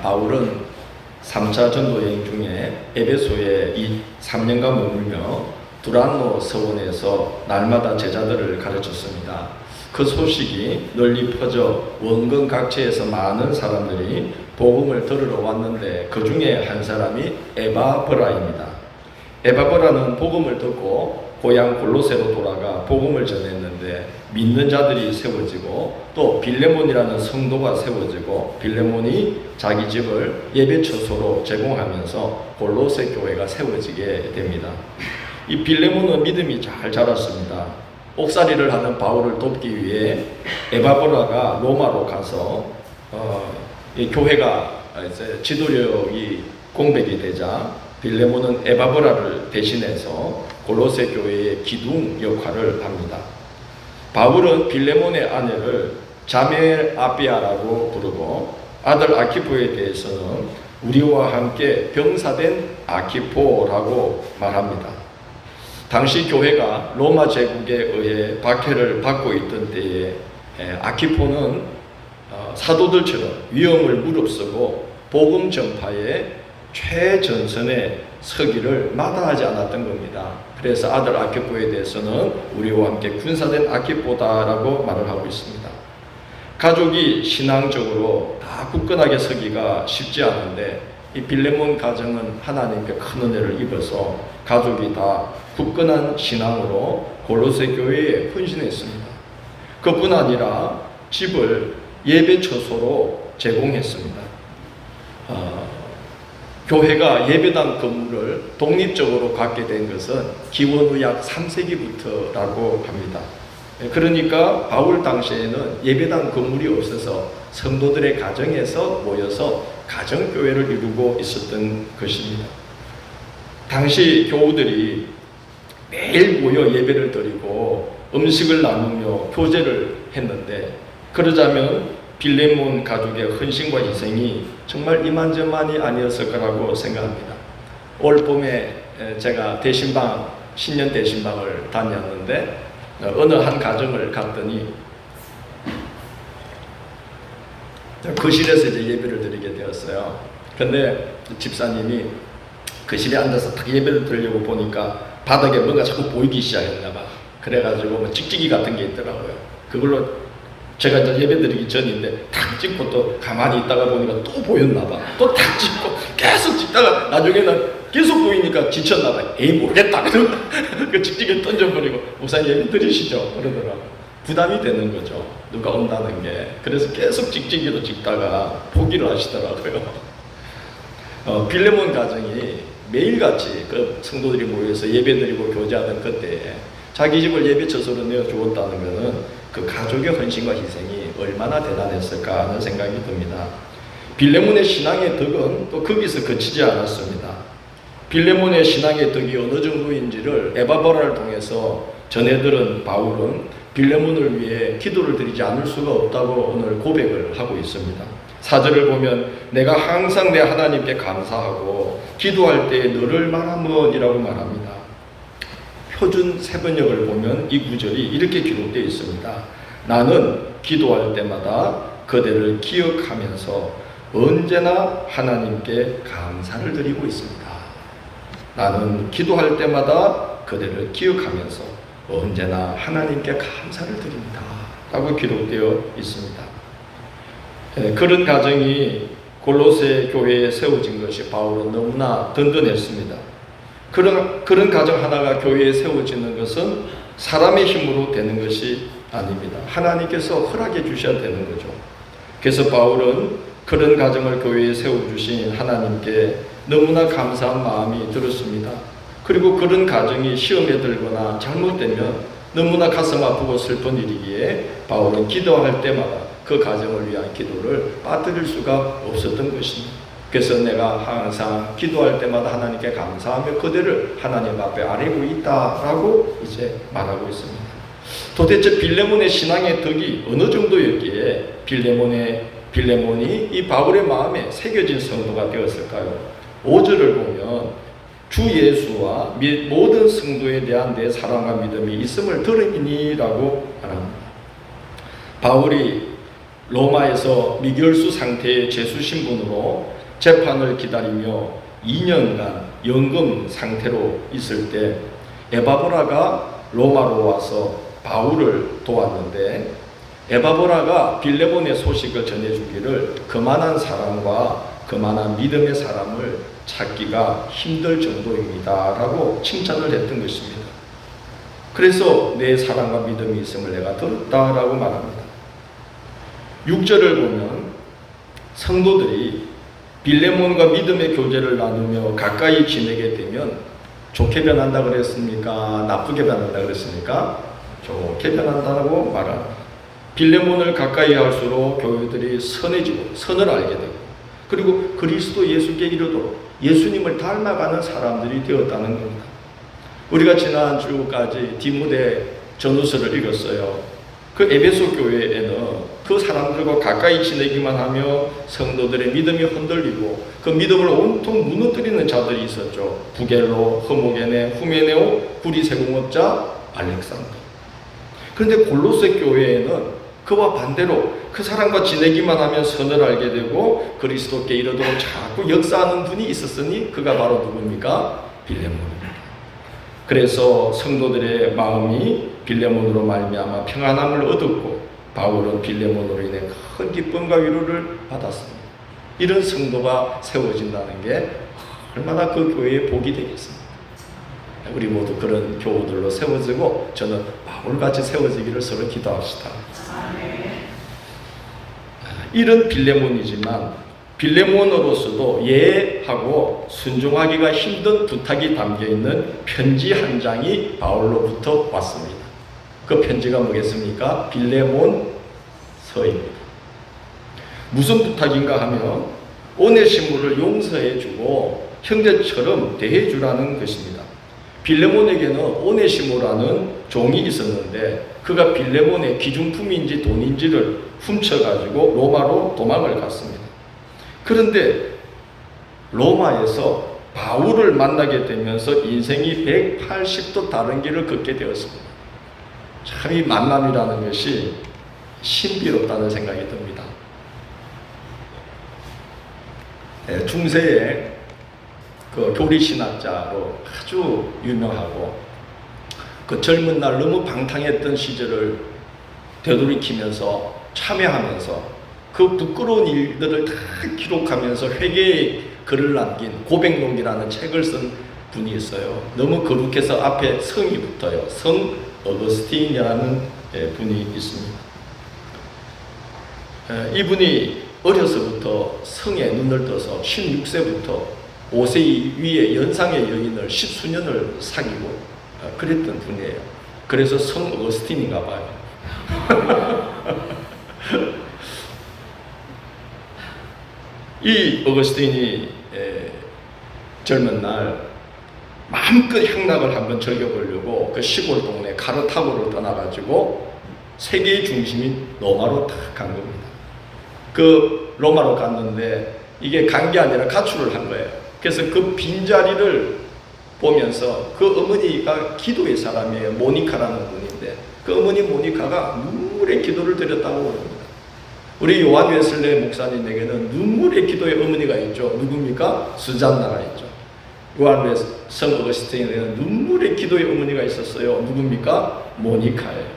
바울은 3차 전도 여행 중에 에베소에 3년간 머물며 두란노 서원에서 날마다 제자들을 가르쳤습니다. 그 소식이 널리 퍼져 원근 각지에서 많은 사람들이 복음을 들으러 왔는데 그 중에 한 사람이 에바브라입니다. 에바브라는 복음을 듣고 고향 골로새로 돌아가 복음을 전했는데 믿는 자들이 세워지고 또 빌레몬이라는 성도가 세워지고 빌레몬이 자기 집을 예배 처소로 제공하면서 골로새 교회가 세워지게 됩니다. 이 빌레몬은 믿음이 잘 자랐습니다. 옥살이를 하는 바울을 돕기 위해 에바브라가 로마로 가서 이 교회가 이제 지도력이 공백이 되자 빌레몬은 에바브라를 대신해서 골로새 교회의 기둥 역할을 합니다. 바울은 빌레몬의 아내를 자멜 아비아라고 부르고 아들 아키포에 대해서는 우리와 함께 병사된 아키포라고 말합니다. 당시 교회가 로마 제국에 의해 박해를 받고 있던 때에 아키포는 사도들처럼 위험을 무릅쓰고 복음 전파에 최전선에 서기를 마다하지 않았던 겁니다. 그래서 아들 아키포에 대해서는 우리와 함께 군사된 아키포다라고 말을 하고 있습니다. 가족이 신앙적으로 다 굳건하게 서기가 쉽지 않은데 이 빌레몬 가정은 하나님께 큰 은혜를 입어서 가족이 다 굳건한 신앙으로 골로새 교회에 헌신했습니다. 그뿐 아니라 집을 예배 처소로 제공했습니다. 교회가 예배당 건물을 독립적으로 갖게 된 것은 기원후 약 3세기부터라고 합니다. 그러니까 바울 당시에는 예배당 건물이 없어서 성도들의 가정에서 모여서 가정교회를 이루고 있었던 것입니다. 당시 교우들이 매일 모여 예배를 드리고 음식을 나누며 교제를 했는데 그러자면 빌레몬 가족의 헌신과 희생이 정말 이만저만이 아니었을 거라고 생각합니다. 올 봄에 제가 신년 대신방을 다녔는데 어느 한 가정을 갔더니 거실에서 이제 예배를 드리게 되었어요. 근데 집사님이 거실에 앉아서 딱 예배를 드리려고 보니까 바닥에 뭔가 자꾸 보이기 시작했나 봐. 그래가지고 뭐 찍찍이 같은 게 있더라고요. 그걸로 제가 이제 예배 드리기 전인데 탁 찍고 또 가만히 있다가 보니까 또 보였나 봐. 또 탁 찍고 계속 찍다가 나중에는 계속 보이니까 지쳤나 봐. 에이 모르겠다. 그 찍찍이 던져버리고 목사님 예배 드리시죠. 그러더라고요. 부담이 되는 거죠. 누가 온다는 게. 그래서 계속 찍찍이로 찍다가 포기를 하시더라고요. 빌레몬 가정이 매일같이 그 성도들이 모여서 예배드리고 교제하던 그때에 자기 집을 예배 처소로 내어 주었다는 것은 그 가족의 헌신과 희생이 얼마나 대단했을까 하는 생각이 듭니다. 빌레몬의 신앙의 덕은 또 거기서 그치지 않았습니다. 빌레몬의 신앙의 덕이 어느 정도인지를 에바브라를 통해서 전해들은 바울은 빌레몬을 위해 기도를 드리지 않을 수가 없다고 오늘 고백을 하고 있습니다. 4절을 보면 내가 항상 내 하나님께 감사하고 기도할 때에 너를 말하면이라고 말합니다. 표준 세번역을 보면 이 구절이 이렇게 기록되어 있습니다. 나는 기도할 때마다 그대를 기억하면서 언제나 하나님께 감사를 드리고 있습니다. 나는 기도할 때마다 그대를 기억하면서 언제나 하나님께 감사를 드립니다. 라고 기록되어 있습니다. 그런 가정이 골로새 교회에 세워진 것이 바울은 너무나 든든했습니다. 그런 가정 하나가 교회에 세워지는 것은 사람의 힘으로 되는 것이 아닙니다. 하나님께서 허락해 주셔야 되는 거죠. 그래서 바울은 그런 가정을 교회에 세워주신 하나님께 너무나 감사한 마음이 들었습니다. 그리고 그런 가정이 시험에 들거나 잘못되면 너무나 가슴 아프고 슬픈 일이기에 바울은 기도할 때마다 그 가정을 위한 기도를 빠뜨릴 수가 없었던 것입니다. 그래서 내가 항상 기도할 때마다 하나님께 감사하며 그대를 하나님 앞에 아뢰고 있다라고 이제 말하고 있습니다. 도대체 빌레몬의 신앙의 덕이 어느 정도였기에 빌레몬이 이 바울의 마음에 새겨진 성도가 되었을까요? 5절을 보면 주 예수와 모든 성도에 대한 내 사랑과 믿음이 있음을 들으니라고 말합니다. 바울이 로마에서 미결수 상태의 죄수 신분으로 재판을 기다리며 2년간 연금 상태로 있을 때 에바브라가 로마로 와서 바울을 도왔는데, 에바브라가 빌레몬의 소식을 전해주기를 그만한 사람과 그만한 믿음의 사람을 찾기가 힘들 정도입니다 라고 칭찬을 했던 것입니다. 그래서 내 사랑과 믿음이 있음을 내가 들었다라고 말합니다. 6절을 보면 성도들이 빌레몬과 믿음의 교제를 나누며 가까이 지내게 되면 좋게 변한다 그랬습니까? 나쁘게 변한다 그랬습니까? 좋게 변한다고 말합니다. 빌레몬을 가까이 할수록 교회들이 선해지고 선을 알게 되고, 그리고 그리스도 예수께 이르도록 예수님을 닮아가는 사람들이 되었다는 겁니다. 우리가 지난주까지 디모데 전후서를 읽었어요. 그 에베소 교회에는 그 사람들과 가까이 지내기만 하며 성도들의 믿음이 흔들리고 그 믿음을 온통 무너뜨리는 자들이 있었죠. 부겔로, 허모게네, 후메네오, 구리세공업자 알렉산더. 그런데 골로새 교회에는 그와 반대로 그 사람과 지내기만 하면 선을 알게 되고 그리스도께 이르도록 자꾸 역사하는 분이 있었으니 그가 바로 누굽니까? 빌레몬입니다. 그래서 성도들의 마음이 빌레몬으로 말미암아 평안함을 얻었고 바울은 빌레몬으로 인해 큰 기쁨과 위로를 받았습니다. 이런 성도가 세워진다는 게 얼마나 그 교회의 복이 되겠습니까? 우리 모두 그런 교우들로 세워지고 저는 바울같이 세워지기를 서로 기도합시다. 이런 빌레몬이지만 빌레몬으로서도 예하고 순종하기가 힘든 부탁이 담겨있는 편지 한 장이 바울로부터 왔습니다. 그 편지가 뭐겠습니까? 빌레몬서입니다. 무슨 부탁인가 하면 오네시모를 용서해주고 형제처럼 대해주라는 것입니다. 빌레몬에게는 오네시모라는 종이 있었는데 그가 빌레몬의 기중품인지 돈인지를 훔쳐가지고 로마로 도망을 갔습니다. 그런데 로마에서 바울을 만나게 되면서 인생이 180도 다른 길을 걷게 되었습니다. 참 이 만남이라는 것이 신비롭다는 생각이 듭니다. 중세에 그 교리신학자로 아주 유명하고 그 젊은 날 너무 방탕했던 시절을 되돌이키면서 참회하면서 그 부끄러운 일들을 다 기록하면서 회개의 글을 남긴 고백록이라는 책을 쓴 분이 있어요. 너무 거룩해서 앞에 성이 붙어요. 성 어거스틴이라는 분이 있습니다. 이분이 어려서부터 성에 눈을 떠서 16세부터 5세 위의 연상의 여인을 10수년을 사귀고 그랬던 분이에요. 그래서 성 어거스틴인가 봐요. 이 어거스틴이 젊은 날 마음껏 향락을 한번 즐겨보려고 그 시골 동네 카르타고를 떠나가지고 세계의 중심인 로마로 딱 간 겁니다. 그 로마로 갔는데 이게 간 게 아니라 가출을 한 거예요. 그래서 그 빈자리를 보면서 그 어머니가 기도의 사람이에요. 모니카라는 분인데 그 어머니 모니카가 눈물의 기도를 드렸다고 합니다. 우리 요한 웨슬레 목사님에게는 눈물의 기도의 어머니가 있죠. 누굽니까? 수잔나가 있죠. 요한 성 어거스틴에는 눈물의 기도의 어머니가 있었어요. 누굽니까? 모니카예요.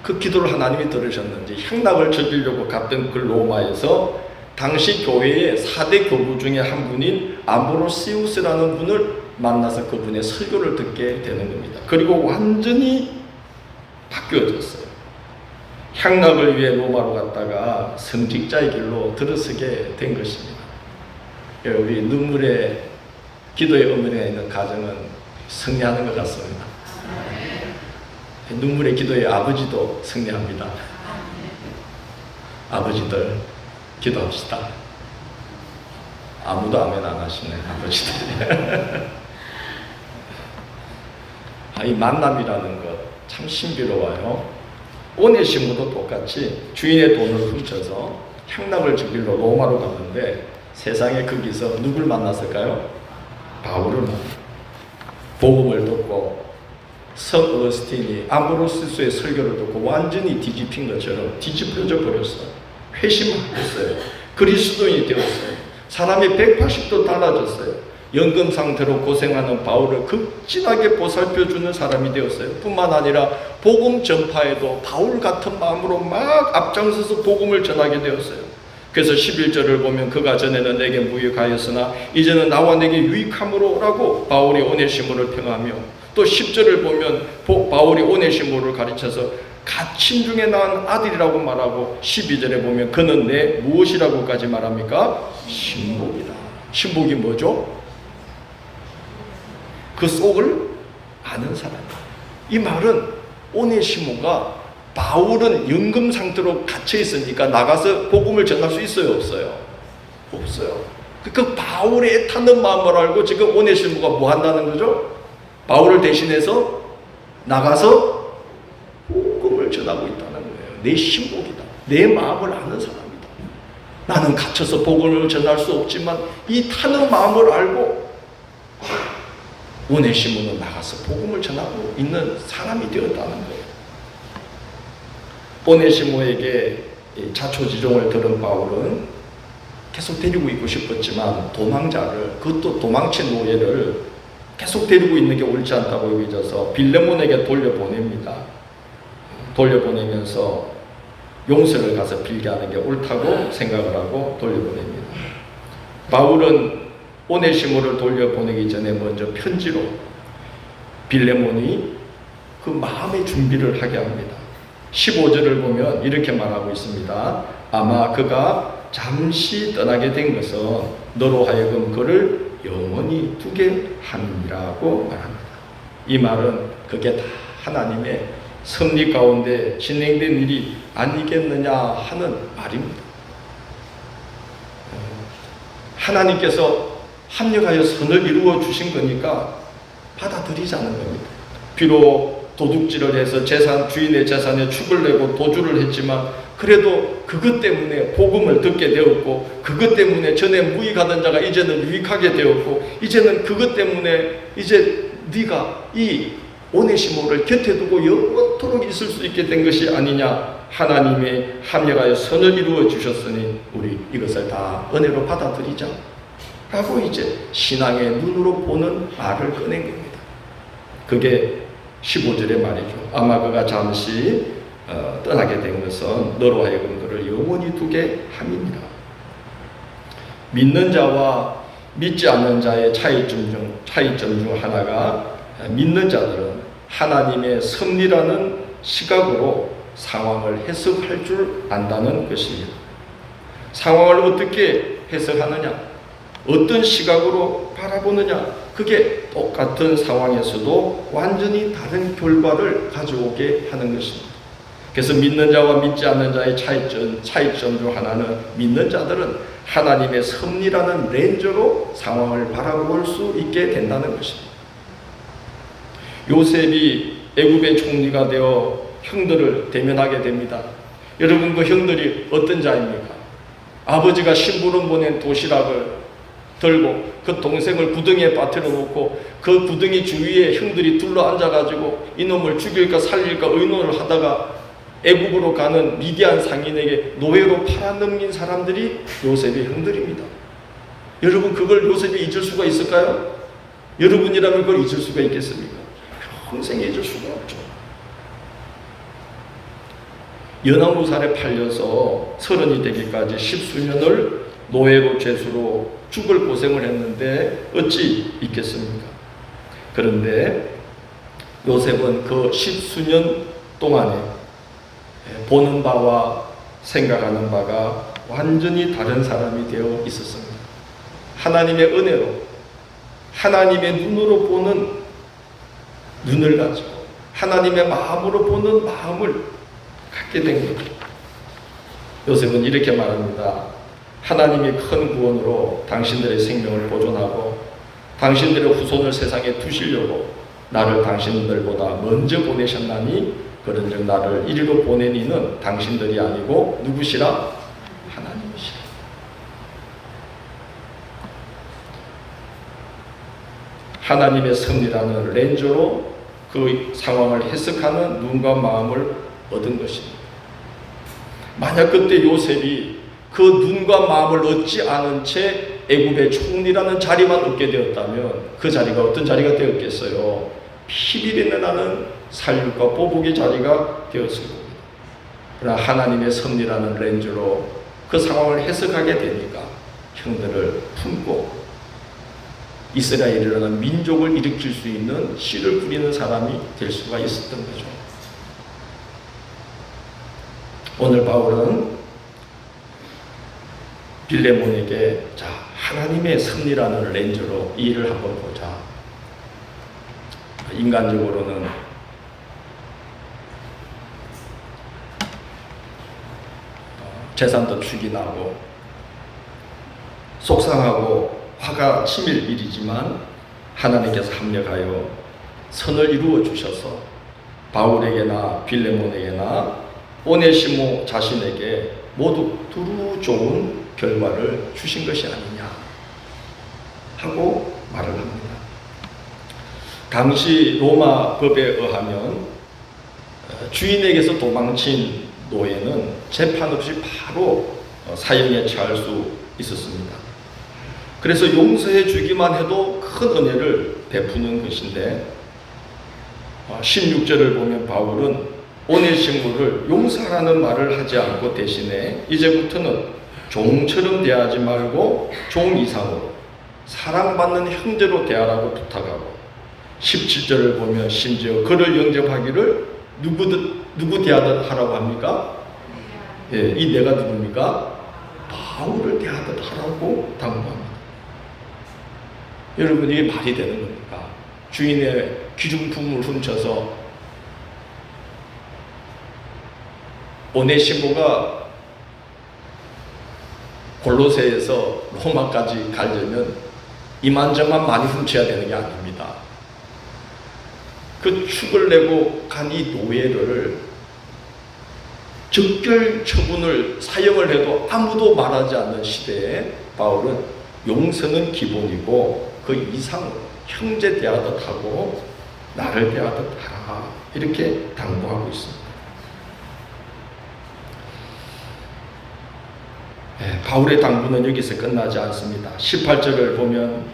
그 기도를 하나님이 들으셨는지 향락을 저지르려고 갔던 그 로마에서 당시 교회의 4대 교부 중에 한 분인 암브로시우스라는 분을 만나서 그분의 설교를 듣게 되는 겁니다. 그리고 완전히 바뀌어졌어요. 향락을 위해 로마로 갔다가 성직자의 길로 들어서게 된 것입니다. 우리 눈물의 기도의 어머니가 있는 가정은 승리하는 것 같습니다. 눈물의 기도의 아버지도 승리합니다. 아버지들 기도합시다. 아무도 아멘 안 하시네, 아버지들. 이 만남이라는 것 참 신비로워요. 오네시모도 똑같이 주인의 돈을 훔쳐서 향락을 즐기러 로마로 갔는데 세상에 거기서 누굴 만났을까요? 바울을 만났어요. 복음을 듣고 성 어거스틴이 아모로스의 설교를 듣고 완전히 뒤집힌 것처럼 뒤집혀져 버렸어요. 회심했어요. 그리스도인이 되었어요. 사람이 180도 달라졌어요. 연금 상태로 고생하는 바울을 극진하게 보살펴주는 사람이 되었어요. 뿐만 아니라 복음 전파에도 바울 같은 마음으로 막 앞장서서 복음을 전하게 되었어요. 그래서 11절을 보면 그가 전에는 내게 무익하였으나 이제는 나와 내게 유익함으로 라고 바울이 오네시모를 평하며, 또 10절을 보면 바울이 오네시모를 가르쳐서 갇힌 중에 낳은 아들이라고 말하고, 12절에 보면 그는 내 무엇이라고까지 말합니까? 신복이다. 신복이 뭐죠? 그 속을 아는 사람. 이 말은 오네시모가 바울은 연금 상태로 갇혀 있으니까 나가서 복음을 전할 수 있어요, 없어요? 없어요. 그 바울의 애타는 마음을 알고 지금 오네시모가 뭐 한다는 거죠? 바울을 대신해서 나가서 복음을 전하고 있다는 거예요. 내 신복이다. 내 마음을 아는 사람이다. 나는 갇혀서 복음을 전할 수 없지만 이 타는 마음을 알고 오네시모는 나가서 복음을 전하고 있는 사람이 되었다는 거예요. 오네시모에게 자초지종을 들은 바울은 계속 데리고 있고 싶었지만 도망자를, 그것도 도망친 노예를 계속 데리고 있는 게 옳지 않다고 여겨져서 빌레몬에게 돌려보냅니다. 돌려보내면서 용서를 가서 빌게 하는 게 옳다고 생각을 하고 돌려보냅니다. 바울은 오네시모를 돌려보내기 전에 먼저 편지로 빌레몬이 그 마음의 준비를 하게 합니다. 15절을 보면 이렇게 말하고 있습니다. 아마 그가 잠시 떠나게 된 것은 너로 하여금 그를 영원히 두게 함이라고 말합니다. 이 말은 그게 다 하나님의 섭리 가운데 진행된 일이 아니겠느냐 하는 말입니다. 하나님께서 합력하여 선을 이루어 주신 거니까 받아들이자는 겁니다. 비록 도둑질을 해서 주인의 재산에 축을 내고 도주를 했지만 그래도 그것 때문에 복음을 듣게 되었고, 그것 때문에 전에 무익하던 자가 이제는 유익하게 되었고, 이제는 그것 때문에 이제 네가 이 오네시모를 곁에 두고 영원토록 있을 수 있게 된 것이 아니냐. 하나님의 합력하여 선을 이루어 주셨으니 우리 이것을 다 은혜로 받아들이자 라고 이제 신앙의 눈으로 보는 말을 꺼낸 겁니다. 그게 15절의 말이죠. 아마 그가 잠시 떠나게 된 것은 너로 하여금 그를 영원히 두게 함이니라. 믿는 자와 믿지 않는 자의 차이점 중 하나가, 믿는 자들은 하나님의 섭리라는 시각으로 상황을 해석할 줄 안다는 것입니다. 상황을 어떻게 해석하느냐, 어떤 시각으로 바라보느냐, 그게 똑같은 상황에서도 완전히 다른 결과를 가져오게 하는 것입니다. 그래서 믿는 자와 믿지 않는 자의 차이점 중 하나는, 믿는 자들은 하나님의 섭리라는 렌즈로 상황을 바라볼 수 있게 된다는 것입니다. 요셉이 애굽의 총리가 되어 형들을 대면하게 됩니다. 여러분, 그 형들이 어떤 자입니까? 아버지가 심부름 보낸 도시락을 들고 그 동생을 구덩이에 빠뜨려 놓고 그 구덩이 주위에 형들이 둘러 앉아가지고 이놈을 죽일까 살릴까 의논을 하다가 애굽으로 가는 미디안 상인에게 노예로 팔아넘긴 사람들이 요셉의 형들입니다. 여러분, 그걸 요셉이 잊을 수가 있을까요? 여러분이라면 그걸 잊을 수가 있겠습니까? 평생 잊을 수가 없죠. 연합무살에 팔려서 30이 되기까지 10수년을 노예로 죄수로 죽을 고생을 했는데 어찌 있겠습니까? 그런데 요셉은 그 10수년 동안에 보는 바와 생각하는 바가 완전히 다른 사람이 되어 있었습니다. 하나님의 은혜로, 하나님의 눈으로 보는 눈을 가지고 하나님의 마음으로 보는 마음을 갖게 된 거죠. 요셉은 이렇게 말합니다. 하나님이 큰 구원으로 당신들의 생명을 보존하고 당신들의 후손을 세상에 두시려고 나를 당신들보다 먼저 보내셨나니, 그런즉 나를 이리로 보낸 이는 당신들이 아니고 누구시라? 하나님이시라. 하나님의 섭리라는 렌즈로 그 상황을 해석하는 눈과 마음을 얻은 것입니다. 만약 그때 요셉이 그 눈과 마음을 얻지 않은 채 애굽의 총리라는 자리만 얻게 되었다면 그 자리가 어떤 자리가 되었겠어요? 피비린내 나는 살육과 보복의 자리가 되었을 겁니다. 그러나 하나님의 섭리라는 렌즈로 그 상황을 해석하게 되니까 형들을 품고 이스라엘이라는 민족을 일으킬 수 있는 씨를 뿌리는 사람이 될 수가 있었던 거죠. 오늘 바울은 빌레몬에게 자, 하나님의 섭리라는 렌즈로 이 일을 한번 보자. 인간적으로는 재산도 추진하고 속상하고 화가 치밀 일이지만 하나님께서 합력하여 선을 이루어 주셔서 바울에게나 빌레몬에게나 오네시모 자신에게 모두 두루 좋은 결과를 주신 것이 아니냐 하고 말을 합니다. 당시 로마 법에 의하면 주인에게서 도망친 노예는 재판 없이 바로 사형에 처할 수 있었습니다. 그래서 용서해 주기만 해도 큰 은혜를 베푸는 것인데 16절을 보면 바울은 오네시모를 용서하라는 말을 하지 않고 대신에 이제부터는 종처럼 대하지 말고 종 이상으로 사랑받는 형제로 대하라고 부탁하고 17절을 보면 심지어 그를 영접하기를 누구 대하듯 하라고 합니까? 예, 이 내가 누굽니까? 바울을 대하듯 하라고 당부합니다. 여러분 이게 말이 되는 겁니까? 주인의 귀중품을 훔쳐서 오네시모가 골로새에서 로마까지 가려면 이만저만 많이 훔쳐야 되는 게 아닙니다. 그 축을 내고 간 이 노예를 적결 처분을 사형을 해도 아무도 말하지 않는 시대에 바울은 용서는 기본이고 그 이상으로 형제 대하듯 하고 나를 대하듯 하라 이렇게 당부하고 있습니다. 바울의 당부는 여기서 끝나지 않습니다. 18절을 보면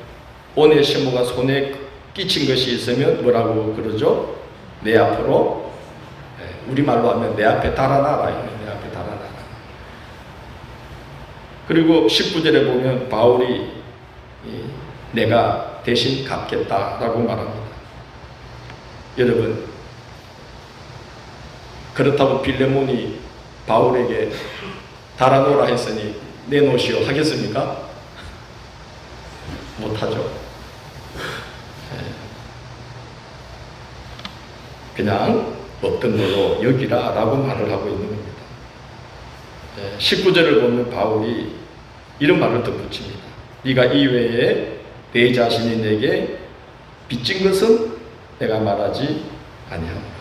오네시모가 손에 끼친 것이 있으면 뭐라고 그러죠? 내 앞으로 우리말로 하면 내 앞에 달아나라. 내 앞에 달아나라. 그리고 19절에 보면 바울이 내가 대신 갚겠다라고 말합니다. 여러분 그렇다고 빌레몬이 바울에게 달아놓으라 했으니 내놓으시오 하겠습니까? 못하죠. 그냥 없던 걸로 여기라 라고 말을 하고 있는 겁니다. 19절을 보면 바울이 이런 말을 덧붙입니다. 네가 이외에 내 자신이 내게 빚진 것은 내가 말하지 아니하노라.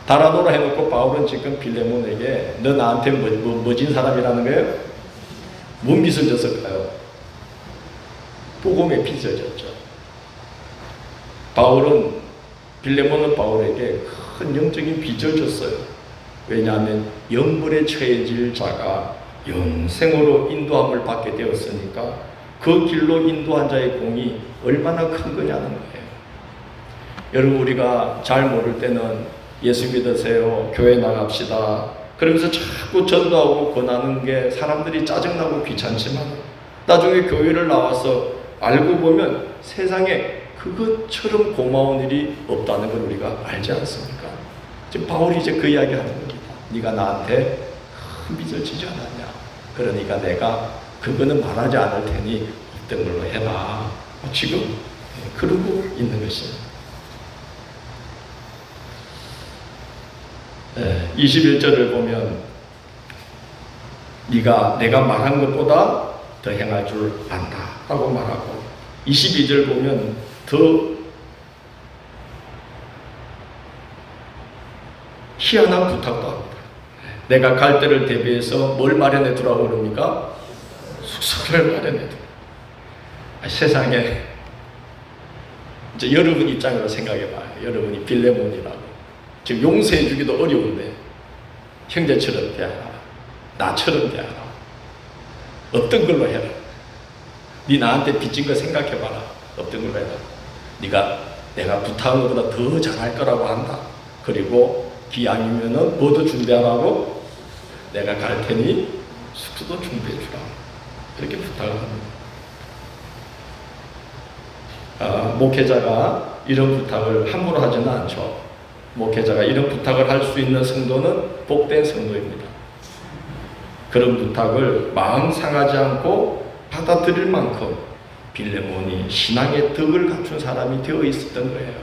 달아놓으라 해놓고 바울은 지금 빌레몬에게 너 나한테 뭐진 사람이라는 거예요? 뭔 빚을 졌을까요? 복음의 빚을 졌죠. 빌레몬은 바울에게 큰 영적인 빚을 줬어요. 왜냐하면 영벌에 처해질 자가 영생으로 인도함을 받게 되었으니까 그 길로 인도한 자의 공이 얼마나 큰 거냐는 거예요. 여러분 우리가 잘 모를 때는 예수 믿으세요. 교회 나갑시다. 그러면서 자꾸 전도하고 권하는 게 사람들이 짜증나고 귀찮지만 나중에 교회를 나와서 알고 보면 세상에 그것처럼 고마운 일이 없다는 걸 우리가 알지 않습니까? 지금 바울이 이제 그 이야기 하는 겁니다. 네가 나한테 큰 빚을 지지 않았냐. 그러니까 내가 그거는 말하지 않을 테니 없던 걸로 해라. 지금 그러고 있는 것입니다. 21절을 보면 네가 내가 말한 것보다 더 행할 줄 안다 라고 말하고 22절 보면 더 희한한 부탁도 합니다. 내가 갈 때를 대비해서 뭘 마련해 두라고 그럽니까? 숙소를 마련해 두. 세상에 여러분 입장으로 생각해봐요. 여러분이 빌레몬이라고 지금 용서해주기도 어려운데 형제처럼 대하라, 나처럼 대하라, 어떤 걸로 해라. 네 나한테 빚진 거 생각해봐라. 어떤 걸로 해라. 내가 부탁한 것보다 더 잘할 거라고 한다. 그리고 기왕이면은 뭐도 준비하라고 내가 갈 테니 숙소도 준비해 주라. 그렇게 부탁을 합니다. 목회자가 이런 부탁을 함부로 하지는 않죠. 목회자가 이런 부탁을 할 수 있는 성도는 복된 성도입니다. 그런 부탁을 마음 상하지 않고 받아들일 만큼 빌레몬이 신앙의 덕을 갖춘 사람이 되어 있었던 거예요.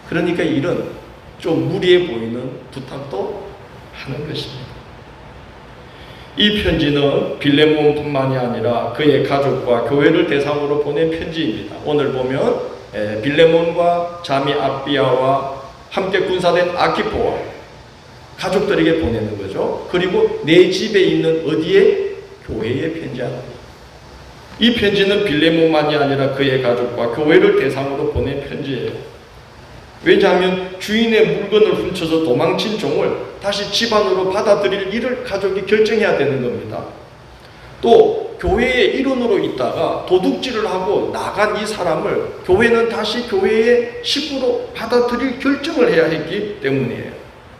그러니까 이런 좀 무리해 보이는 부탁도 하는 것입니다. 이 편지는 빌레몬뿐만이 아니라 그의 가족과 교회를 대상으로 보낸 편지입니다. 오늘 보면 빌레몬과 자매 아비아와 함께 군사된 아키포와 가족들에게 보내는 거죠. 그리고 내 집에 있는 어디에? 교회에 편지하는 이 편지는 빌레몬만이 아니라 그의 가족과 교회를 대상으로 보낸 편지예요. 왜냐하면 주인의 물건을 훔쳐서 도망친 종을 다시 집안으로 받아들일 일을 가족이 결정해야 되는 겁니다. 또 교회의 일원으로 있다가 도둑질을 하고 나간 이 사람을 교회는 다시 교회의 식구로 받아들일 결정을 해야 했기 때문이에요.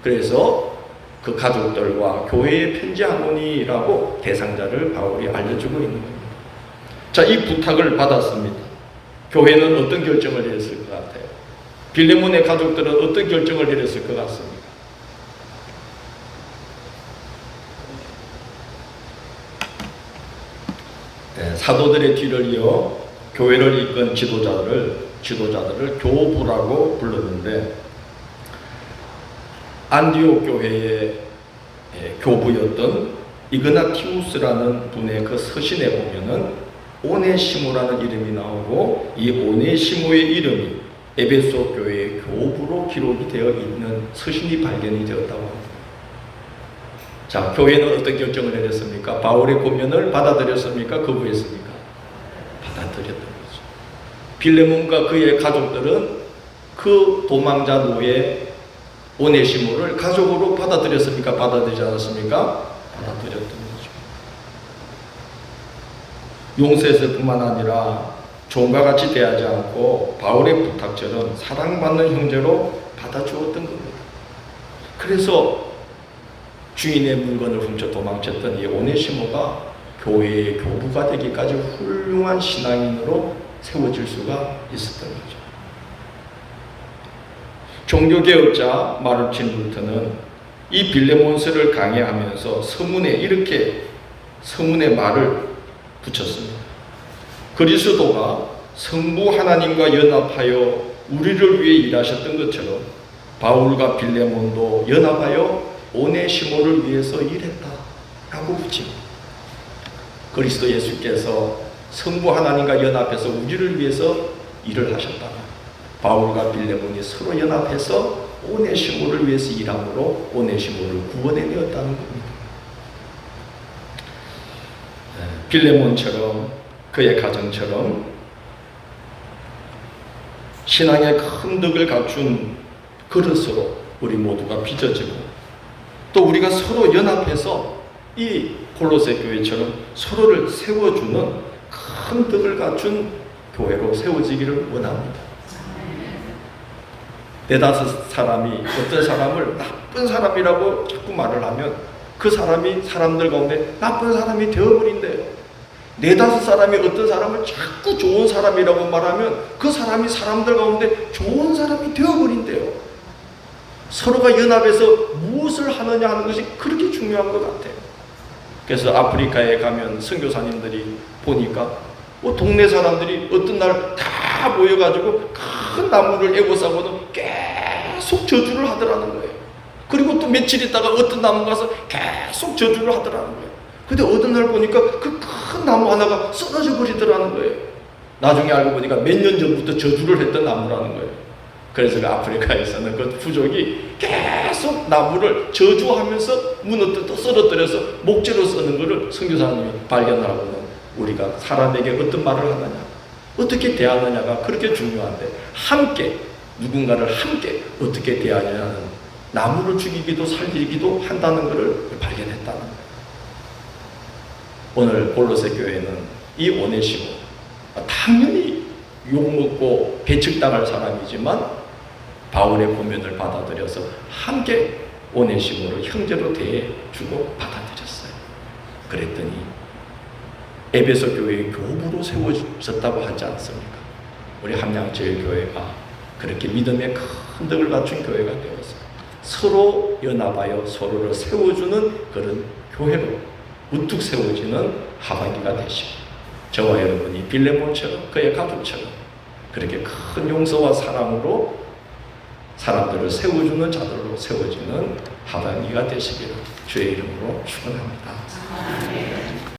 그래서 그 가족들과 교회에 편지하노니라고 대상자를 바울이 알려주고 있는 겁니다. 자, 이 부탁을 받았습니다. 교회는 어떤 결정을 내렸을 것 같아요? 빌레몬의 가족들은 어떤 결정을 내렸을 것 같습니까? 사도들의 뒤를 이어 교회를 이끈 지도자들을 교부라고 불렀는데, 안디옥 교회의 교부였던 이그나티우스라는 분의 그 서신에 보면은 오네시모라는 이름이 나오고, 이 오네시모의 이름이 에베소 교회의 교부로 기록이 되어 있는 서신이 발견이 되었다고 합니다. 자, 교회는 어떤 결정을 내렸습니까? 바울의 고면을 받아들였습니까? 거부했습니까? 받아들였던 거죠. 빌레몬과 그의 가족들은 그 도망자 노예 오네시모를 가족으로 받아들였습니까? 받아들이지 않았습니까? 받아들였던 거죠. 용서했을 뿐만 아니라 종과 같이 대하지 않고 바울의 부탁처럼 사랑받는 형제로 받아주었던 겁니다. 그래서 주인의 물건을 훔쳐 도망쳤던 이 오네시모가 교회의 교부가 되기까지 훌륭한 신앙인으로 세워질 수가 있었던 거죠. 종교개혁자 마르틴 루터는 이 빌레몬서를 강해하면서 서문에 말을 붙였습니다. 그리스도가 성부 하나님과 연합하여 우리를 위해 일하셨던 것처럼 바울과 빌레몬도 연합하여 오네시모를 위해서 일했다라고 붙입니다. 그리스도 예수께서 성부 하나님과 연합해서 우리를 위해서 일을 하셨다. 바울과 빌레몬이 서로 연합해서 오네시모를 위해서 일함으로 오네시모를 구원해내었다는 겁니다. 빌레몬처럼 그의 가정처럼 신앙의 큰 덕을 갖춘 그릇으로 우리 모두가 빚어지고, 또 우리가 서로 연합해서 이 콜로세 교회처럼 서로를 세워주는 큰 덕을 갖춘 교회로 세워지기를 원합니다. 네다섯 사람이 어떤 사람을 나쁜 사람이라고 자꾸 말을 하면 그 사람이 사람들 가운데 나쁜 사람이 되어버린대요. 네다섯 사람이 어떤 사람을 자꾸 좋은 사람이라고 말하면 그 사람이 사람들 가운데 좋은 사람이 되어버린대요. 서로가 연합해서 무엇을 하느냐 하는 것이 그렇게 중요한 것 같아요. 그래서 아프리카에 가면 선교사님들이 보니까 동네 사람들이 어떤 날 다 모여가지고 큰 나무를 애워싸고는 계속 저주를 하더라는 거예요. 그리고 또 며칠 있다가 어떤 나무 가서 계속 저주를 하더라는 거예요. 근데 어느 날 보니까 그 큰 나무 하나가 쓰러져 버리더라는 거예요. 나중에 알고 보니까 몇 년 전부터 저주를 했던 나무라는 거예요. 그래서 그 아프리카에서는 그 부족이 계속 나무를 저주하면서 무너뜨려 쓰러뜨려서 목재로 쓰는 것을 선교사님이 발견하고는 우리가 사람에게 어떤 말을 하느냐? 어떻게 대하느냐가 그렇게 중요한데, 함께 누군가를 함께 어떻게 대하느냐는 나무를 죽이기도 살리기도 한다는 것을 발견했다는 거예요. 오늘 골로새 교회는 이 오네시모, 당연히 욕먹고 배척당할 사람이지만 바울의 고면을 받아들여서 함께 오네시모를 형제로 대해주고 받아들였어요. 그랬더니 에베소 교회의 교부로 세워졌다고 하지 않습니까? 우리 함양제일교회가 그렇게 믿음의 큰 덕을 갖춘 교회가 되었어요. 서로 연합하여 서로를 세워주는 그런 교회로 우뚝 세워지는 하반기가 되시고, 저와 여러분이 빌레몬처럼 그의 가족처럼 그렇게 큰 용서와 사랑으로 사람들을 세워주는 자들로 세워지는 하반기가 되시기를 주의 이름으로 축원합니다.